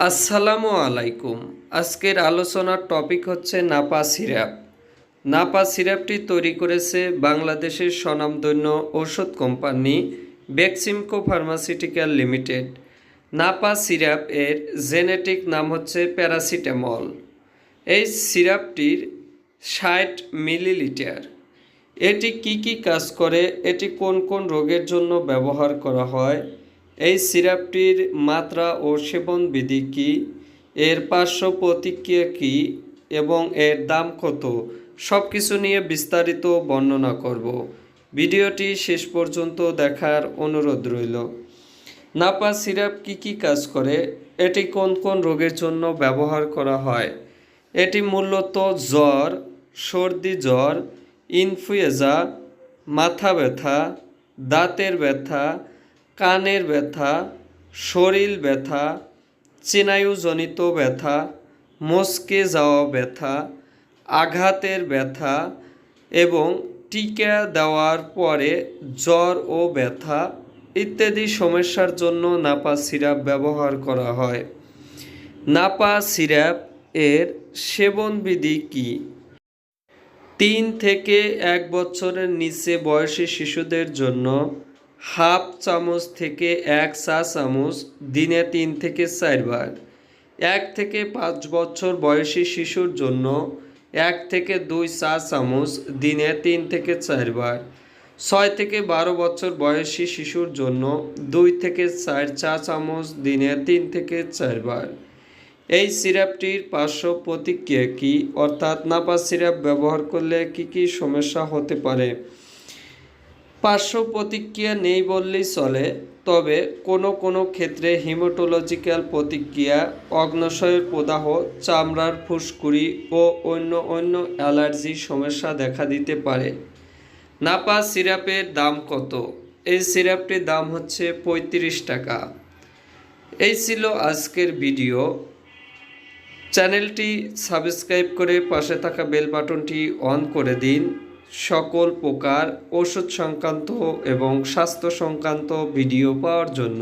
আসসালামু আলাইকুম। আজকের আলোচনার টপিক হচ্ছে নাপা সিরাপ। নাপা সিরাপটি তৈরি করেছে বাংলাদেশের স্বনামধন্য ঔষধ company Beximco pharmaceutical limited. Napa syrup এর জেনেটিক নাম হচ্ছে প্যারাসিটামল। এই সিরাপটির ৬০ মিলিলিটার। এটি কি কাজ করে, এটি কোন কোন রোগের জন্য ব্যবহার করা হয়, এই সিরাপটির মাত্রা ও সেবনবিধি কী, এর পার্শ্ব প্রতিক্রিয়া কী এবং এর দাম কত, সব কিছু নিয়ে বিস্তারিত বর্ণনা করব। ভিডিওটি শেষ পর্যন্ত দেখার অনুরোধ রইল। নাপা সিরাপ কি কাজ করে, এটি কোন কোন রোগের জন্য ব্যবহার করা হয়। এটি মূলত জ্বর, সর্দি জ্বর, ইনফ্লুয়েঞ্জা, মাথা ব্যথা, দাঁতের ব্যথা, কানের ব্যথা, শরীর ব্যথা, স্নায়ুজনিত ব্যথা, মচকে যাওয়া ব্যথা, আঘাতের ব্যথা এবং টিকা দেওয়ার পরে জ্বর ও ব্যথা ইত্যাদি সমস্যার জন্য নাপা সিরাপ ব্যবহার করা হয়। নাপা সিরাপ এর সেবনবিধি কী? ৩ থেকে ১ বছরের নিচে বয়সী শিশুদের জন্য হাফ চামচ থেকে ১ চা চামচ দিনে ৩ থেকে ৪ বার। ১ থেকে ৫ বছর বয়সী শিশুর জন্য ১ থেকে ২ চা চামচ দিনে ৩ থেকে ৪ বার। ৬ থেকে ১২ বছর বয়সী শিশুর জন্য ২ থেকে ৪ চা চামচ দিনে ৩ থেকে ৪ বার। এই সিরাপটির পার্শ্ব প্রতিক্রিয়া কী, অর্থাৎ নাপা সিরাপ ব্যবহার করলে কি সমস্যা হতে পারে। পার্শ্ব প্রতিক্রিয়া নেই বললেই চলে, তবে কোনো ক্ষেত্রে হিমাটোলজিক্যাল প্রতিক্রিয়া, অগ্ন্যাশয়ের প্রদাহ, চামড়ার ফুসকুড়ি ও অন্য অ্যালার্জি সমস্যা দেখা দিতে পারে। নাপা সিরাপের দাম কত? এই সিরাপটির দাম হচ্ছে ৩৫ টাকা। এই ছিল আজকের ভিডিও। চ্যানেলটি সাবস্ক্রাইব করে পাশে থাকা বেল বাটনটি অন করে দিন সকল প্রকার ওষুধ সংক্রান্ত এবং স্বাস্থ্য সংক্রান্ত ভিডিও পাওয়ার জন্য।